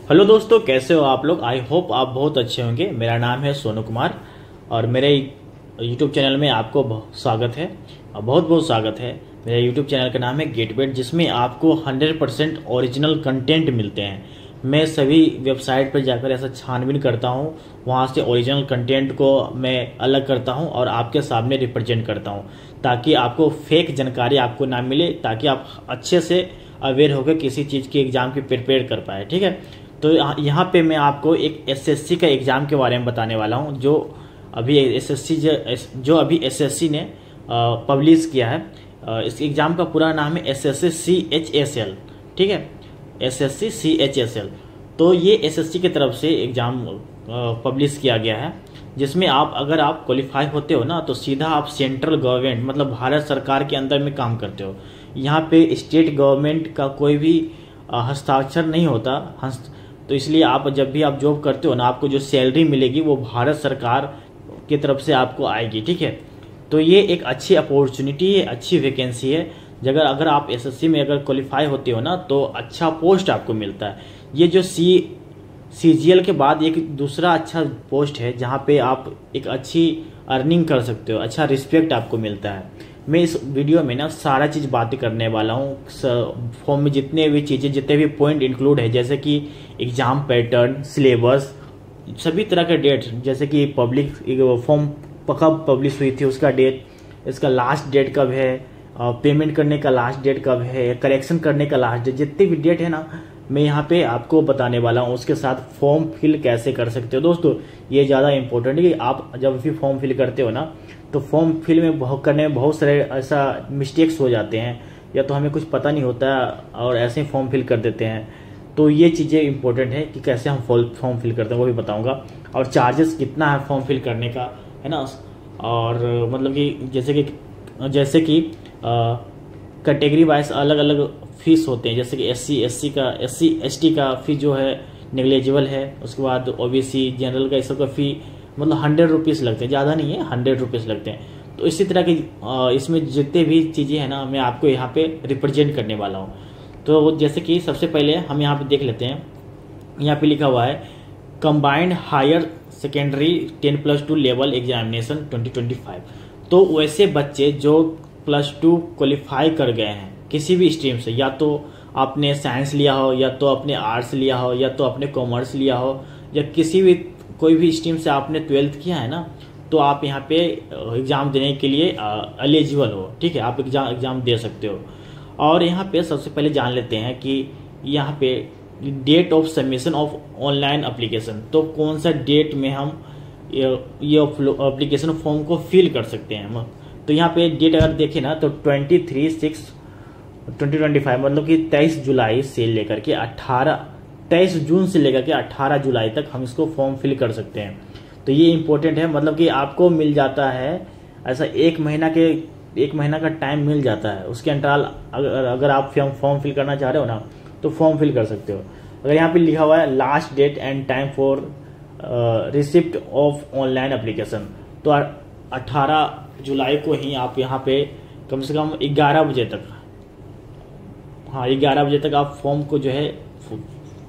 Hello दोस्तों, कैसे हो आप लोग। आई होप आप बहुत अच्छे होंगे। मेरा नाम है सोनू कुमार और मेरे यूट्यूब चैनल में आपको स्वागत है और बहुत बहुत स्वागत है। मेरे यूट्यूब चैनल का नाम है गेटबेट, जिसमें आपको 100% ओरिजिनल कंटेंट मिलते हैं। मैं सभी वेबसाइट पर जाकर ऐसा छानबीन करता हूँ, वहाँ से ओरिजिनल कंटेंट को मैं अलग करता हूँ और आपके सामने रिप्रेजेंट करता हूँ, ताकि आपको फेक जानकारी आपको ना मिले, ताकि आप अच्छे से अवेयर होकर किसी चीज़ की एग्ज़ाम की प्रिपेयर कर पाए। ठीक है, तो यहाँ पे मैं आपको एक एसएससी का एग्ज़ाम के बारे में बताने वाला हूँ, जो अभी एसएससी ने पब्लिश किया है। इस एग्ज़ाम का पूरा नाम है एसएससी CHSL। ठीक है, एसएससी CHSL। तो ये एसएससी की तरफ से एग्ज़ाम पब्लिश किया गया है, जिसमें अगर आप क्वालिफाई होते हो ना, तो सीधा आप सेंट्रल गवर्नमेंट मतलब भारत सरकार के अंदर में काम करते हो। यहाँ पे स्टेट गवर्नमेंट का कोई भी हस्ताक्षर नहीं होता। तो इसलिए आप जब भी आप जॉब करते हो ना, आपको जो सैलरी मिलेगी वो भारत सरकार की तरफ से आपको आएगी। ठीक है, तो ये एक अच्छी अपॉर्चुनिटी है, अच्छी वैकेंसी है। अगर आप एसएससी में अगर क्वालिफाई होते हो ना, तो अच्छा पोस्ट आपको मिलता है। ये जो CGL के बाद एक दूसरा अच्छा पोस्ट है, जहाँ पे आप एक अच्छी अर्निंग कर सकते हो, अच्छा रिस्पेक्ट आपको मिलता है। मैं इस वीडियो में ना सारा चीज़ बातें करने वाला हूँ। फॉर्म में जितने भी पॉइंट इंक्लूड है, जैसे कि एग्जाम पैटर्न, सिलेबस, सभी तरह के डेट, जैसे कि पब्लिक फॉर्म कब पब्लिश हुई थी उसका डेट, इसका लास्ट डेट कब है, पेमेंट करने का लास्ट डेट कब है, करेक्शन करने का लास्ट डेट, जितने भी डेट है ना, मैं यहाँ पे आपको बताने वाला हूँ। उसके साथ फॉर्म फिल कैसे कर सकते हो। दोस्तों, ये ज़्यादा इंपॉर्टेंट है कि आप जब भी फॉर्म फिल करते हो ना, तो फॉर्म फिल में करने में बहुत सारे ऐसा मिस्टेक्स हो जाते हैं, या तो हमें कुछ पता नहीं होता और ऐसे ही फॉर्म फिल कर देते हैं। तो ये चीज़ें इंपॉर्टेंट है कि कैसे हम फॉर्म फिल करते हैं, वो भी बताऊंगा। और चार्जेस कितना है फॉर्म फिल करने का, है ना। और मतलब कि जैसे कि कैटेगरी वाइज अलग अलग फीस होते हैं। जैसे कि SC ST का फी जो है नेग्लेजिबल है। उसके बाद OBC जनरल का इस सब का फी मतलब 100 रुपीज़ लगते हैं, ज़्यादा नहीं है, 100 रुपीज़ लगते हैं। तो इसी तरह की इसमें जितने भी चीज़ें हैं ना, मैं आपको यहाँ पे रिप्रेजेंट करने वाला हूँ। तो जैसे कि सबसे पहले हम यहाँ पे देख लेते हैं। यहाँ पे लिखा हुआ है combined higher secondary 10+2 level examination 2025। तो वैसे बच्चे जो +2 क्वालिफाई कर गए हैं किसी भी स्ट्रीम से, या तो आपने साइंस लिया हो, या तो आपने आर्ट्स लिया हो, या तो आपने कॉमर्स लिया हो, या कोई भी स्ट्रीम से आपने 12th किया है ना, तो आप यहाँ पे एग्ज़ाम देने के लिए एलिजिबल हो। ठीक है, आप एग्ज़ाम दे सकते हो। और यहाँ पे सबसे पहले जान लेते हैं कि यहाँ पे date of submission of online application, तो कौन सा डेट में हम ये एप्लीकेशन फॉर्म को फिल कर सकते हैं। तो यहाँ पे डेट अगर देखें ना, तो 23/6/2025 मतलब कि 23 जुलाई से लेकर के 23 जून से लेकर के 18 जुलाई तक हम इसको फॉर्म फिल कर सकते हैं। तो ये इंपॉर्टेंट है, मतलब कि आपको मिल जाता है ऐसा एक महीना का टाइम मिल जाता है। उसके अंतराल अगर आप फॉर्म फिल करना चाह रहे हो ना, तो फॉर्म फिल कर सकते हो। अगर यहाँ पे लिखा हुआ है last date and time for receipt of online application, तो 18 जुलाई को ही आप यहाँ पे कम से कम 11 बजे तक, 11 बजे तक आप फॉर्म को जो है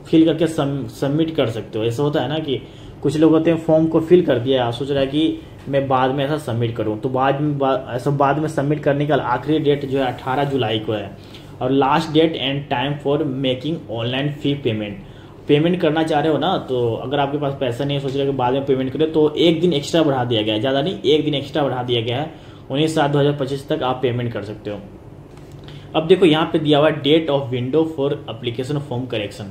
फिल करके सबमिट कर सकते हो। ऐसा होता है ना कि कुछ लोग होते हैं फॉर्म को फिल कर दिया, आप सोच रहा है कि मैं बाद में ऐसा सबमिट करूं, तो बाद में सबमिट करने का आखिरी डेट जो है 18 जुलाई को है। और last date and time for making online fee payment करना चाह रहे हो ना, तो अगर आपके पास पैसा नहीं है, सोच रहे हो कि बाद में पेमेंट करें, तो एक दिन एक्स्ट्रा बढ़ा दिया गया है, ज़्यादा नहीं, एक दिन एक्स्ट्रा बढ़ा दिया गया है। 19/7/2025 तक आप पेमेंट कर सकते हो। अब देखो यहाँ पे दिया हुआ date of window for application form correction.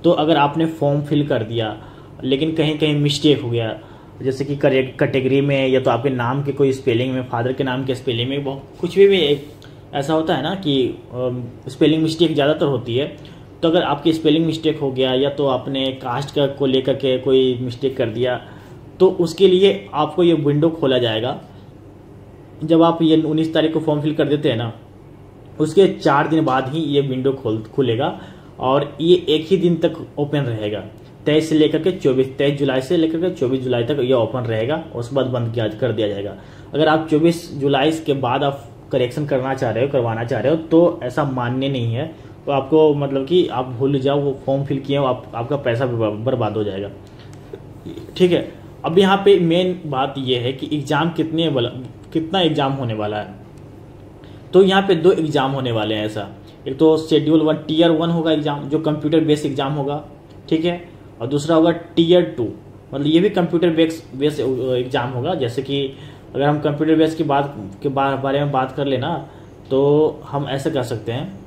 तो अगर आपने फॉर्म फिल कर दिया लेकिन कहीं कहीं मिस्टेक हो गया, जैसे कि कैटेगरी में, या तो आपके नाम के कोई स्पेलिंग में, फादर के नाम के स्पेलिंग में, कुछ भी ऐसा होता है ना कि स्पेलिंग मिस्टेक ज़्यादातर होती है। तो अगर आपकी स्पेलिंग मिस्टेक हो गया, या तो आपने कास्ट को लेकर के कोई मिस्टेक कर दिया, तो उसके लिए आपको ये विंडो खोला जाएगा। जब आप ये 19 तारीख को फॉर्म फिल कर देते हैं ना, उसके 4 दिन बाद ही ये विंडो खुलेगा, और ये एक ही दिन तक ओपन रहेगा। 23 से लेकर के 23 जुलाई से लेकर के 24 जुलाई तक ये ओपन रहेगा, उसके बाद बंद कर दिया जाएगा। अगर आप 24 जुलाई के बाद आप करेक्शन करवाना चाह रहे हो, तो ऐसा मान्य नहीं है। आपको मतलब कि आप भूल जाओ वो फॉर्म फिल किए हो, आपका पैसा बर्बाद हो जाएगा। ठीक है, अब यहाँ पे मेन बात ये है कि एग्ज़ाम कितना एग्ज़ाम होने वाला है। तो यहाँ पे 2 एग्ज़ाम होने वाले हैं ऐसा। एक तो शेड्यूल 1 टीयर 1 होगा एग्ज़ाम, जो कंप्यूटर बेस्ड एग्ज़ाम होगा, ठीक है, और दूसरा होगा टीयर 2, मतलब ये भी कंप्यूटर बेस्ड एग्ज़ाम होगा। जैसे कि अगर हम कंप्यूटर बेस्ड की बारे में बात कर लेना, तो हम ऐसे कर सकते हैं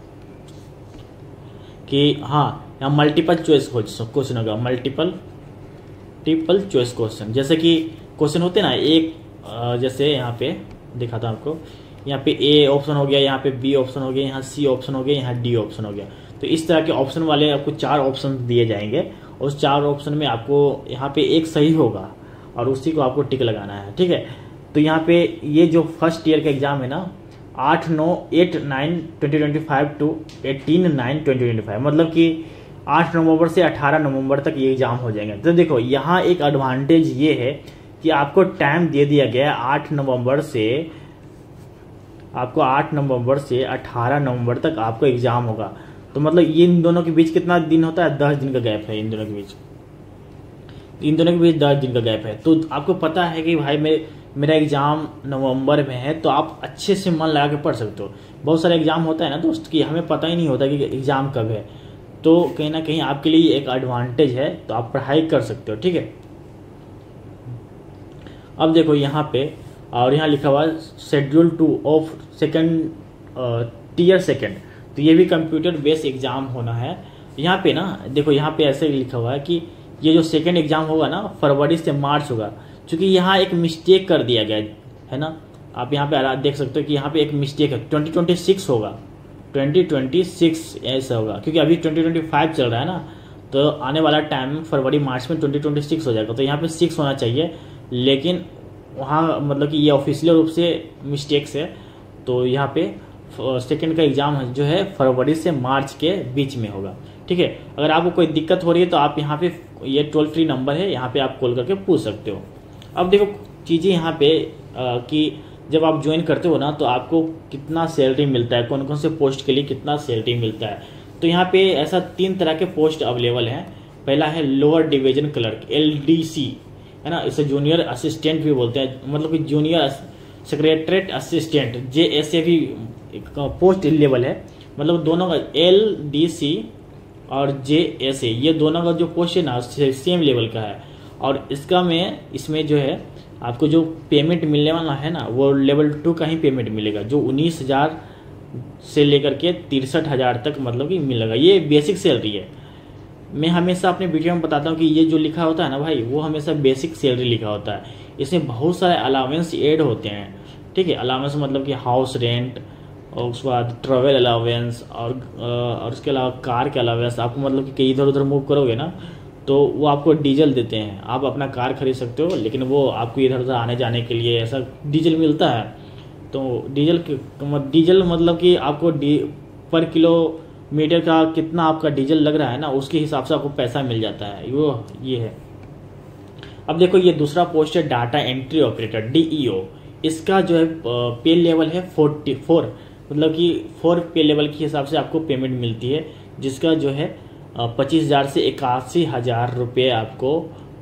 कि हाँ, यहाँ मल्टीपल चॉइस क्वेश्चन होगा, मल्टीपल चॉइस क्वेश्चन। जैसे कि क्वेश्चन होते हैं ना, एक जैसे यहाँ पे दिखाता हूँ आपको, यहाँ पे ए ऑप्शन हो गया, यहाँ पे बी ऑप्शन हो गया, यहाँ सी ऑप्शन हो गया, यहाँ डी ऑप्शन हो गया। तो इस तरह के ऑप्शन वाले आपको 4 ऑप्शन दिए जाएंगे, और उस 4 ऑप्शन में आपको यहाँ पे एक सही होगा और उसी को आपको टिक लगाना है। ठीक है, तो यहाँ पे ये जो फर्स्ट ईयर का एग्जाम है ना, 8/9/2025 टू 18/9/2025, मतलब कि 8 नवंबर से 18 नवंबर तक ये एग्जाम हो जाएंगे। तो देखो यहाँ एक एडवांटेज ये है कि आपको टाइम दे दिया गया है 8 नवंबर से 18 नवंबर तक आपको एग्जाम होगा। तो मतलब इन दोनों के बीच कितना दिन होता है, 10 दिन का गैप है इन दोनों के बीच 10 दिन का गैप है। तो आपको पता है कि भाई मेरा एग्जाम नवंबर में है, तो आप अच्छे से मन लगा के पढ़ सकते हो। बहुत सारे एग्जाम होता है ना दोस्त कि हमें पता ही नहीं होता कि एग्जाम कब है, तो कहीं ना कहीं आपके लिए एक एडवांटेज है, तो आप पढ़ाई कर सकते हो। ठीक है, अब देखो यहाँ पे, और यहाँ लिखा हुआ है शेड्यूल 2 ऑफ सेकंड टीयर 2, तो ये भी कंप्यूटर बेस्ड एग्जाम होना है। यहाँ पे ना देखो, यहाँ पे ऐसे लिखा हुआ है कि ये जो सेकंड एग्जाम होगा ना, फरवरी से मार्च होगा। क्योंकि यहाँ एक मिस्टेक कर दिया गया है ना, आप यहाँ पे देख सकते हो कि यहाँ पे एक मिस्टेक है, 2026 होगा, 2026 ऐसा होगा, क्योंकि अभी 2025 चल रहा है ना, तो आने वाला टाइम फरवरी मार्च में 2026 हो जाएगा। तो यहाँ पे 6 होना चाहिए, लेकिन वहाँ मतलब कि ये ऑफिशियल रूप से मिस्टेक्स है। तो यहाँ पे सेकंड का एग्जाम जो है फरवरी से मार्च के बीच में होगा। ठीक है, अगर आपको कोई दिक्कत हो रही है तो आप यहाँ पे ये टोल फ्री नंबर है, यहाँ पे आप कॉल करके पूछ सकते हो। अब देखो चीज़ें यहाँ पे कि जब आप ज्वाइन करते हो ना, तो आपको कितना सैलरी मिलता है, कौन कौन से पोस्ट के लिए कितना सैलरी मिलता है। तो यहाँ पे ऐसा 3 तरह के पोस्ट अवेलेबल हैं। पहला है लोअर डिवीजन क्लर्क, LDC, है ना, इसे जूनियर असिस्टेंट भी बोलते हैं, मतलब कि जूनियर सेक्रेटरीट असिस्टेंट, JSA भी एक पोस्ट लेवल है। मतलब दोनों का LDC और JSA, ये दोनों का जो पोस्ट है ना सेम लेवल का है। और इसमें जो है आपको जो पेमेंट मिलने वाला है ना, वो लेवल 2 का ही पेमेंट मिलेगा, जो 19,000 से लेकर के 63,000 तक मतलब कि मिलेगा। ये बेसिक सैलरी है। मैं हमेशा अपने वीडियो में बताता हूँ कि ये जो लिखा होता है ना भाई, वो हमेशा बेसिक सैलरी लिखा होता है। इसमें बहुत सारे अलावेंस ऐड होते हैं। ठीक है, अलावेंस मतलब कि हाउस रेंट, और उसके बाद ट्रैवल अलावेंस, और उसके अलावा कार के अलावेंस। आपको मतलब कि कहीं इधर उधर मूव करोगे ना, तो वो आपको डीजल देते हैं। आप अपना कार खरीद सकते हो, लेकिन वो आपको इधर उधर आने जाने के लिए ऐसा डीजल मिलता है। तो डीजल मतलब कि आपको पर किलोमीटर का कितना आपका डीजल लग रहा है ना, उसके हिसाब से आपको पैसा मिल जाता है। ये है। अब देखो ये दूसरा पोस्ट है डाटा एंट्री ऑपरेटर, DEO। इसका जो है पे लेवल है 44, मतलब कि 4 पे लेवल के हिसाब से आपको पेमेंट मिलती है, जिसका जो है 25,000 से 81,000 रुपये आपको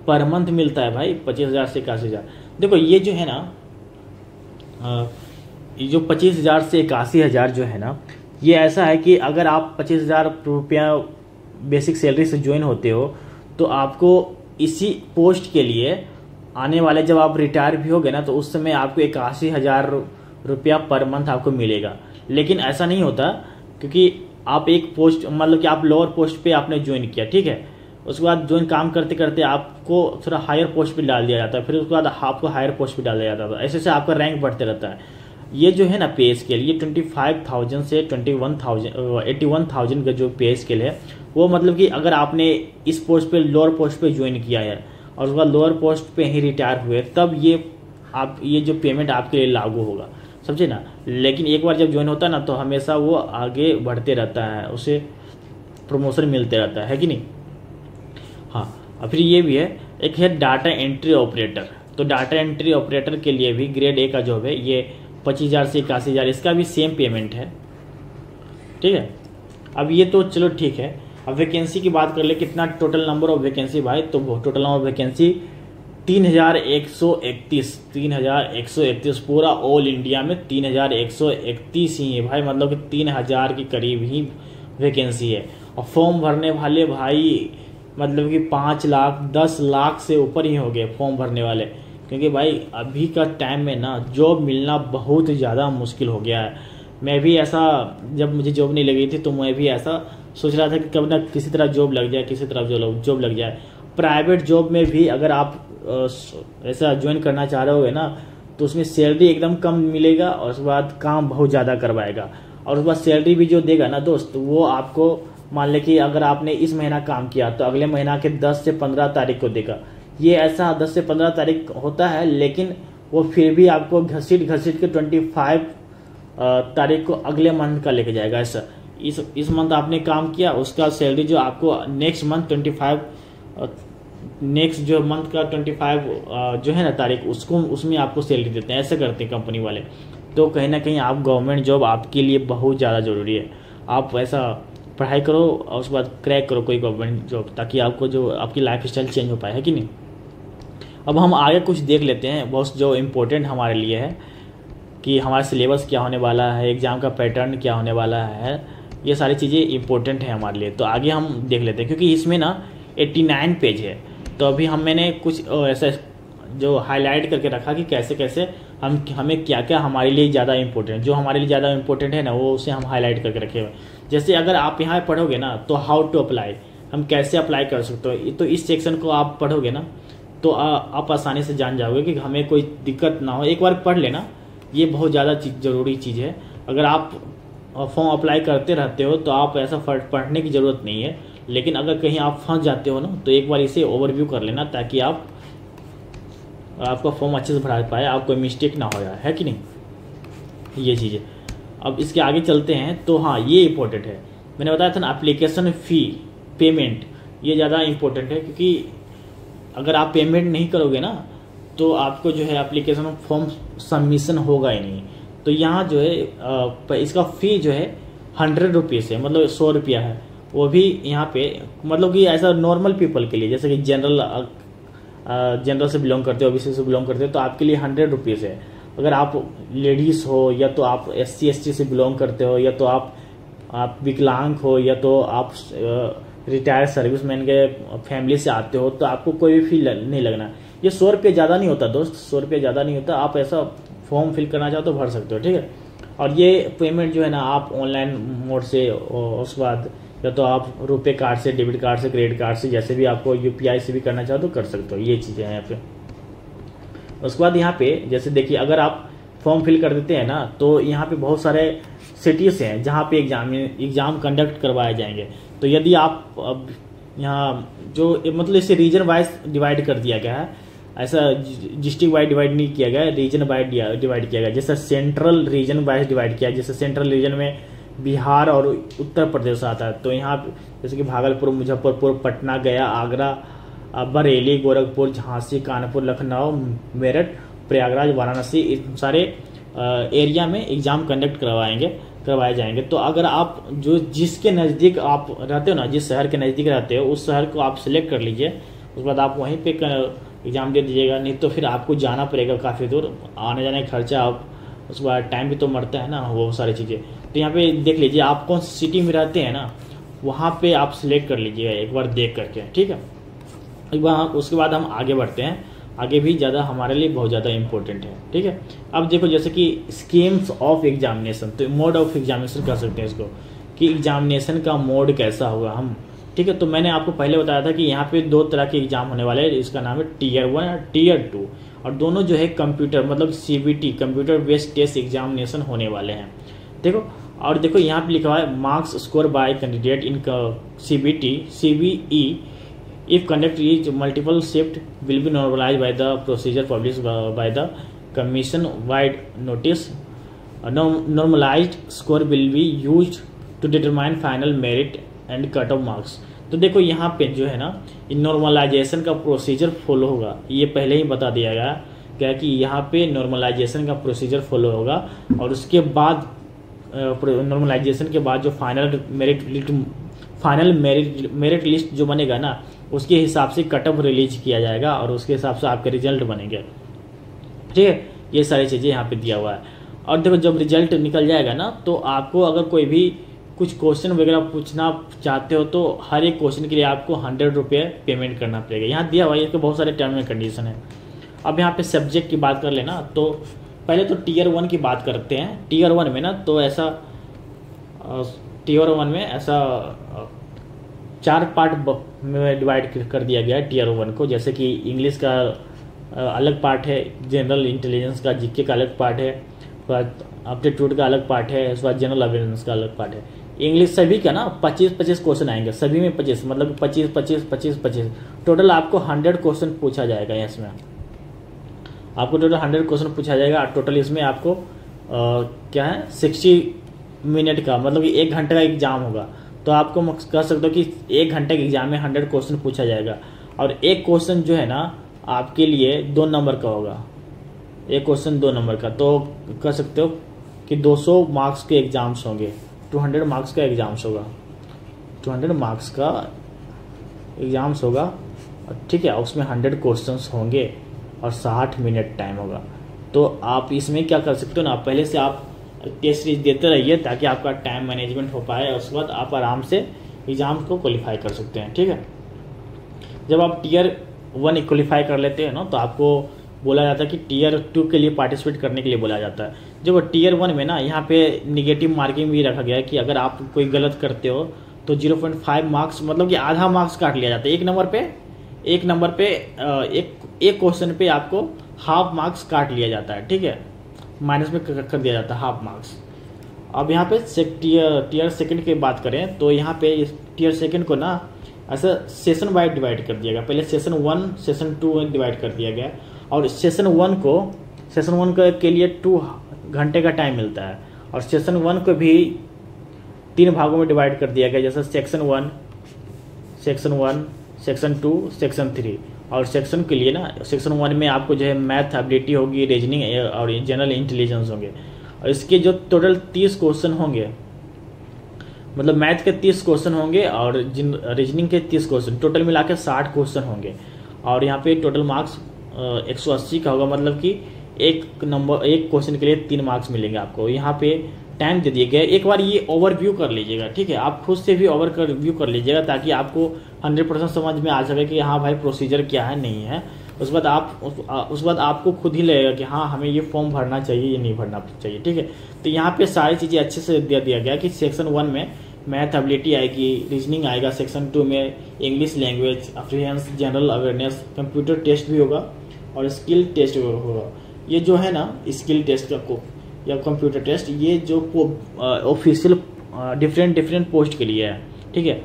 पर मंथ मिलता है भाई। 25,000 से 81,000। देखो ये जो है ना, ये जो 25,000 से 81,000 जो है ना, ये ऐसा है कि अगर आप 25,000 रुपया बेसिक सैलरी से ज्वाइन होते हो, तो आपको इसी पोस्ट के लिए आने वाले जब आप रिटायर भी होगे ना, तो उस समय आपको 81,000 रुपया पर मंथ आपको मिलेगा। लेकिन ऐसा नहीं होता, क्योंकि आप एक पोस्ट मतलब कि आप लोअर पोस्ट पे आपने ज्वाइन किया, ठीक है, उसके बाद ज्वाइन काम करते करते आपको थोड़ा हायर पोस्ट पे डाल दिया जाता है, फिर उसके बाद आपको हायर पोस्ट पे डाल दिया जाता है। ऐसे से आपका रैंक बढ़ते रहता है। ये जो है ना पे स्केल, ये 25,000 से 81,000 का जो पे स्केल है, वो मतलब कि अगर आपने इस पोस्ट पे लोअर पोस्ट पे ज्वाइन किया है और उसके बाद लोअर पोस्ट पे ही रिटायर हुए, तब ये जो पेमेंट आपके लिए लागू होगा, समझे ना। लेकिन एक बार जब ज्वाइन होता है ना, तो हमेशा वो आगे बढ़ते रहता है, उसे प्रमोशन मिलते रहता है कि नहीं। हाँ, और फिर ये भी है, एक है डाटा एंट्री ऑपरेटर। तो डाटा एंट्री ऑपरेटर के लिए भी ग्रेड A का जॉब है, ये 25,000 से 81,000, इसका भी सेम पेमेंट है। ठीक है, अब ये तो चलो ठीक है। अब वैकेंसी की बात कर ले, कितना टोटल नंबर ऑफ वैकेंसी भाई, तो टोटल नंबर ऑफ वैकेंसी 3131 पूरा ऑल इंडिया में 3131 ही है भाई, मतलब कि 3000 के करीब ही वैकेंसी है। और फॉर्म भरने वाले भाई मतलब कि 5 लाख 10 लाख से ऊपर ही हो गए फॉर्म भरने वाले, क्योंकि भाई अभी का टाइम में ना जॉब मिलना बहुत ज़्यादा मुश्किल हो गया है। मैं भी ऐसा, जब मुझे जॉब नहीं लगी थी तो मैं भी ऐसा सोच रहा था कि कब ना किसी तरह जॉब लग जाए, किसी तरह जॉब लग जाए। प्राइवेट जॉब में भी अगर आप ऐसा ज्वाइन करना चाह रहे हो ना, तो उसमें सैलरी एकदम कम मिलेगा और उसके बाद काम बहुत ज़्यादा करवाएगा, और उसके बाद सैलरी भी जो देगा ना दोस्त, वो आपको मान ले कि अगर आपने इस महीना काम किया तो अगले महीना के 10 से 15 तारीख को देगा। ये ऐसा 10 से 15 तारीख होता है, लेकिन वो फिर भी आपको घसीट के 25 तारीख को अगले मंथ का लेके जाएगा। ऐसा इस मंथ आपने काम किया, उसका सैलरी जो आपको नेक्स्ट मंथ 25 नेक्स्ट जो मंथ का 25 जो है ना तारीख, उसमें आपको सैलरी देते हैं। ऐसे करते हैं कंपनी वाले। तो कहीं ना कहीं आप गवर्नमेंट जॉब आपके लिए बहुत ज़्यादा ज़रूरी है। आप ऐसा पढ़ाई करो और उसके बाद क्रैक करो कोई गवर्नमेंट जॉब, ताकि आपको जो आपकी लाइफ स्टाइल चेंज हो पाए, है कि नहीं। अब हम आगे कुछ देख लेते हैं बहुत जो इम्पोर्टेंट हमारे लिए है, कि हमारा सिलेबस क्या होने वाला है, एग्ज़ाम का पैटर्न क्या होने वाला है, ये सारी चीज़ें इंपॉर्टेंट है हमारे लिए। तो आगे हम देख लेते हैं, क्योंकि इसमें ना 89 पेज है। तो अभी मैंने कुछ ऐसा जो हाईलाइट करके रखा कि कैसे कैसे हमें क्या क्या हमारे लिए ज़्यादा इंपॉर्टेंट, जो हमारे लिए ज़्यादा इंपॉर्टेंट है ना, वो उसे हम हाईलाइट करके रखे हुए। जैसे अगर आप यहाँ पढ़ोगे ना, तो हाउ टू अप्लाई, हम कैसे अप्लाई कर सकते हो, तो इस सेक्शन को आप पढ़ोगे ना तो आप आसानी से जान जाओगे कि हमें कोई दिक्कत ना हो। एक बार पढ़ लेना, ये बहुत ज़्यादा ज़रूरी चीज़ है। अगर आप फॉर्म अप्लाई करते रहते हो तो आप ऐसा पढ़ने की ज़रूरत नहीं है, लेकिन अगर कहीं आप फंस जाते हो ना, तो एक बार इसे ओवरव्यू कर लेना, ताकि आपका फॉर्म अच्छे से भरा पाए, आप कोई मिस्टेक ना हो जाए, है कि नहीं। ये चीज़ है। अब इसके आगे चलते हैं। तो हाँ, ये इम्पोर्टेंट है, मैंने बताया था ना, एप्लीकेशन फ़ी पेमेंट, ये ज़्यादा इम्पोर्टेंट है, क्योंकि अगर आप पेमेंट नहीं करोगे ना, तो आपको जो है एप्लीकेशन फॉर्म सबमिशन होगा ही नहीं। तो यहाँ जो है इसका फ़ी जो है 100 रुपीज़ है, मतलब 100 रुपया है। वो भी यहाँ पे मतलब कि ऐसा नॉर्मल पीपल के लिए, जैसे कि जनरल से बिलोंग करते हो, ओबीसी से बिलोंग करते हो, तो आपके लिए 100 रुपीज़ है। अगर आप लेडीज़ हो, या तो आप SC ST से बिलोंग करते हो, या तो आप विकलांग हो, या तो आप रिटायर्ड सर्विसमैन के फैमिली से आते हो, तो आपको कोई भी फी नहीं लगना। ये 100 रुपये ज़्यादा नहीं होता दोस्त, 100 रुपये ज़्यादा नहीं होता। आप ऐसा फॉर्म फिल करना चाहो तो भर सकते हो, ठीक है। और ये पेमेंट जो है ना, आप ऑनलाइन मोड से, उसके बाद या तो आप रुपे कार्ड से, डेबिट कार्ड से, क्रेडिट कार्ड से, जैसे भी आपको UPI से भी करना चाहो तो कर सकते हो। ये चीज़ें हैं यहाँ पे। उसके बाद यहाँ पे जैसे देखिए, अगर आप फॉर्म फिल कर देते हैं ना, तो यहाँ पे बहुत सारे सिटीज़ हैं जहाँ पे एग्ज़ाम कंडक्ट करवाए जाएंगे। तो यदि आप अब यहाँ जो मतलब इसे रीजन वाइज डिवाइड कर दिया गया है, ऐसा डिस्ट्रिक्ट वाइज डिवाइड नहीं किया गया है, रीजन वाइज डिवाइड किया गया। जैसे सेंट्रल रीजन वाइज डिवाइड किया, जैसे सेंट्रल रीजन में बिहार और उत्तर प्रदेश आता है। तो यहाँ जैसे कि भागलपुर, मुजफ्फरपुर, पटना, गया, आगरा, बरेली, गोरखपुर, झांसी, कानपुर, लखनऊ, मेरठ, प्रयागराज, वाराणसी, इन सारे एरिया में एग्जाम कंडक्ट करवाए जाएंगे। तो अगर आप जिसके नज़दीक आप रहते हो ना, जिस शहर के नज़दीक रहते हो, उस शहर को आप सिलेक्ट कर लीजिए। उसके बाद आप वहीं पे एग्ज़ाम दे दीजिएगा। नहीं तो फिर आपको जाना पड़ेगा काफ़ी दूर, आने जाने का खर्चा, आप उसके बाद टाइम भी तो मरता है ना, वो सारी चीज़ें। तो यहाँ पे देख लीजिए आप कौन सी सिटी में रहते हैं ना, वहाँ पे आप सिलेक्ट कर लीजिएगा एक बार देख करके, ठीक है। एक बार उसके बाद हम आगे बढ़ते हैं। आगे भी ज़्यादा हमारे लिए बहुत ज़्यादा इंपॉर्टेंट है, ठीक है। अब देखो जैसे कि स्कीम्स ऑफ एग्जामिनेशन, तो मोड ऑफ एग्जामिनेशन कर सकते हैं इसको, कि एग्जामिनेशन का मोड कैसा होगा हम, ठीक है। तो मैंने आपको पहले बताया था कि यहाँ पे 2 तरह के एग्जाम होने वाले हैं। इसका नाम है Tier 1 और Tier 2, और दोनों जो है कंप्यूटर मतलब CBT computer based test examination होने वाले हैं। देखो, और देखो यहाँ पे लिखा हुआ है marks score bye candidate in CBT CBE if conduct is multiple shift will be normalized by the procedure published by the commission wide notice. Normalized score will be used to determine final merit and cut off marks. तो देखो यहाँ पे जो है ना, normalisation का procedure follow होगा। ये पहले ही बता दिया गया क्या कि यहाँ पे नॉर्मलाइजेशन का प्रोसीजर फॉलो होगा, और उसके बाद नॉर्मलाइजेशन के बाद जो फाइनल मेरिट लिस्ट जो बनेगा ना, उसके हिसाब से कट ऑफ रिलीज किया जाएगा और उसके हिसाब से आपके रिजल्ट बनेंगे। ठीक है, ये सारी चीज़ें यहाँ पे दिया हुआ है। और देखो जब रिजल्ट निकल जाएगा ना, तो आपको अगर कोई भी कुछ क्वेश्चन वगैरह पूछना चाहते हो तो हर एक क्वेश्चन के लिए आपको 100 रुपये पेमेंट करना पड़ेगा। यहाँ दिया हुआ है, इसके बहुत सारे टर्म एंड कंडीशन है। अब यहाँ पे सब्जेक्ट की बात कर लेना, तो पहले तो टीयर 1 की बात करते हैं। टीयर 1 में ना तो ऐसा टीयर 1 में ऐसा 4 पार्ट में डिवाइड कर दिया गया है टीयर 1 को। जैसे कि इंग्लिश का अलग पार्ट है, जनरल इंटेलिजेंस का, जीके का अलग पार्ट है, उसके बाद एप्टीट्यूड का अलग पार्ट है, उसके बाद जनरल अवेयरनेस का अलग पार्ट है। इंग्लिश सभी का ना 25-25 क्वेश्चन आएंगे, सभी में 25, मतलब 25-25-25-25 टोटल आपको 100 क्वेश्चन पूछा जाएगा। इसमें आपको टोटल 100 क्वेश्चन पूछा जाएगा। टोटल इसमें आपको क्या है 60 मिनट का, मतलब कि 1 घंटे का एग्जाम होगा। तो आपको कह सकते हो कि 1 घंटे के एग्जाम में 100 क्वेश्चन पूछा जाएगा। और एक क्वेश्चन जो है ना आपके लिए 2 नंबर का होगा, एक क्वेश्चन 2 नंबर का। तो कह सकते हो कि 200 मार्क्स के एग्जाम्स होंगे, 200 मार्क्स का एग्जाम्स होगा, 200 मार्क्स का एग्जाम्स होगा। ठीक है, उसमें 100 क्वेश्चंस होंगे और 60 मिनट टाइम होगा। तो आप इसमें क्या कर सकते हो ना, पहले से आप टेस्ट सीरीज देते रहिए ताकि आपका टाइम मैनेजमेंट हो पाए, और उसके बाद आप आराम से एग्जाम को क्वालिफाई कर सकते हैं। ठीक है, जब आप टीयर 1 क्वालिफाई कर लेते हैं ना, तो आपको बोला जाता है कि टीयर 2 के लिए पार्टिसिपेट करने के लिए बोला जाता है। जब टीयर 1 में ना यहाँ पे निगेटिव मार्किंग भी रखा गया है कि अगर आप कोई गलत करते हो तो 0.5 मार्क्स, मतलब कि आधा मार्क्स काट लिया जाता है। एक नंबर पे एक क्वेश्चन पे आपको हाफ मार्क्स काट लिया जाता है। ठीक है, माइनस में कर दिया जाता है हाफ मार्क्स। अब यहाँ पे टीयर 2 की बात करें तो यहाँ पे टीयर 2 को ना ऐसा सेशन वाइज डिवाइड कर दिया गया। पहले सेशन 1 सेशन 2 में डिवाइड कर दिया गया, और सेशन 1 के लिए 2 घंटे का टाइम मिलता है। और सेशन 1 को भी 3 भागों में डिवाइड कर दिया गया, जैसे सेक्शन 1, सेक्शन 2, सेक्शन 3। और सेक्शन के लिए ना सेक्शन 1 में आपको जो है मैथ एबिलिटी होगी, रीजनिंग और जनरल इंटेलिजेंस होंगे। और इसके जो टोटल 30 क्वेश्चन होंगे, मतलब मैथ के 30 क्वेश्चन होंगे और रीजनिंग के 30 क्वेश्चन, टोटल मिला के 60 क्वेश्चन होंगे। और यहाँ पे टोटल मार्क्स 180 का होगा, मतलब कि एक क्वेश्चन के लिए 3 मार्क्स मिलेंगे आपको। यहाँ पे टाइम दे दिए गए, एक बार ये ओवरव्यू कर लीजिएगा। ठीक है, आप खुद से भी ओवरव्यू कर लीजिएगा ताकि आपको 100% समझ में आ सके कि हाँ भाई प्रोसीजर क्या है, नहीं है। उसके बाद आपको खुद ही लगेगा कि हाँ हमें ये फॉर्म भरना चाहिए, ये नहीं भरना चाहिए। ठीक है, तो यहाँ पे सारी चीज़ें अच्छे से दे दिया गया कि सेक्शन 1 में मैथ एबिलिटी आएगी, रीजनिंग आएगा, सेक्शन 2 में English language, comprehension, general awareness, computer test भी होगा और स्किल टेस्ट होगा। ये जो है ना स्किल टेस्ट का या कंप्यूटर टेस्ट, ये जो ऑफिशियल डिफरेंट पोस्ट के लिए है। ठीक है,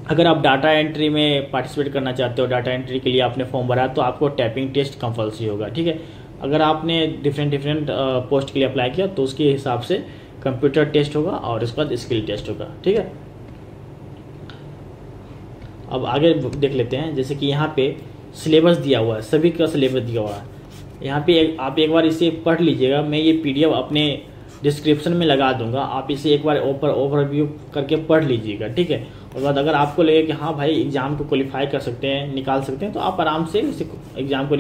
अगर आप डाटा एंट्री में पार्टिसिपेट करना चाहते हो, डाटा एंट्री के लिए आपने फॉर्म भरा तो आपको टाइपिंग टेस्ट कंपल्सरी होगा। ठीक है, अगर आपने डिफरेंट पोस्ट के लिए अप्लाई किया तो उसके हिसाब से कंप्यूटर टेस्ट होगा और उसके बाद स्किल टेस्ट होगा। ठीक है, अब आगे देख लेते हैं। जैसे कि यहाँ पे सिलेबस दिया हुआ है, सभी का सिलेबस दिया हुआ है। यहाँ पे आप एक बार इसे पढ़ लीजिएगा, मैं ये PDF अपने डिस्क्रिप्शन में लगा दूंगा, आप इसे एक बार ओवरव्यू करके पढ़ लीजिएगा। ठीक है, और बाद अगर आपको लगे कि हाँ भाई एग्जाम को क्वालिफाई कर सकते हैं, निकाल सकते हैं, तो आप आराम से इसे एग्जाम को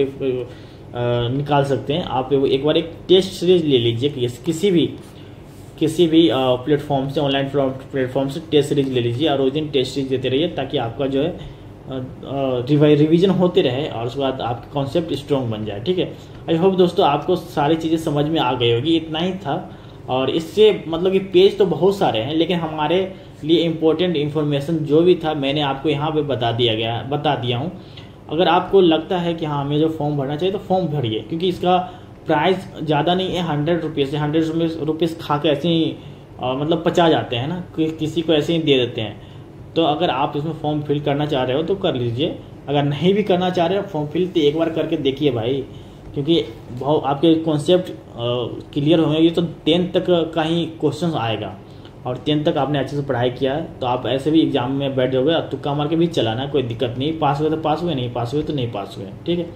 निकाल सकते हैं। आप एक बार एक टेस्ट सीरीज ले लीजिए, किसी भी प्लेटफॉर्म से, ऑनलाइन प्लेटफॉर्म से टेस्ट सीरीज ले लीजिए और उस दिन टेस्ट सीरीज देते रहिए ताकि आपका जो है रिवीजन होते रहे और उसके बाद आपका कॉन्सेप्ट स्ट्रॉन्ग बन जाए। ठीक है, आई होप दोस्तों आपको सारी चीज़ें समझ में आ गई होगी। इतना ही था, और इससे मतलब कि पेज तो बहुत सारे हैं, लेकिन हमारे लिए इम्पोर्टेंट इन्फॉर्मेशन जो भी था मैंने आपको यहाँ पे बता दिया हूँ। अगर आपको लगता है कि हाँ हमें जो फॉर्म भरना चाहिए तो फॉर्म भरिए, क्योंकि इसका प्राइस ज़्यादा नहीं है, 100 रुपीज़ से 100 रुपीज़ खा के ऐसे ही मतलब पचा जाते हैं ना, किसी को ऐसे ही दे देते हैं। तो अगर आप इसमें फॉर्म फिल करना चाह रहे हो तो कर लीजिए, अगर नहीं भी करना चाह रहे हो फॉर्म फिल तो एक बार करके देखिए भाई, क्योंकि आपके कॉन्सेप्ट क्लियर होंगे। ये तो 10th तक का ही क्वेश्चन आएगा और 10th तक आपने अच्छे से पढ़ाई किया है तो आप ऐसे भी एग्जाम में बैठ जाओगे, तुक्का मार के भी चलाना, कोई दिक्कत नहीं। पास हुए तो पास हुए, नहीं पास हुए तो नहीं पास हुए। ठीक है,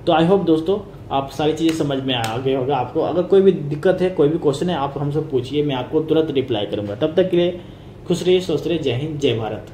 तो आई होप दोस्तों आप सारी चीज़ें समझ में आ गए होगा आपको। अगर कोई भी दिक्कत है, कोई भी क्वेश्चन है, आप हमसे पूछिए, मैं आपको तुरंत रिप्लाई करूंगा। तब तक के लिए खुश रहिए, स्वस्थ रहिए। जय हिंद, जय भारत।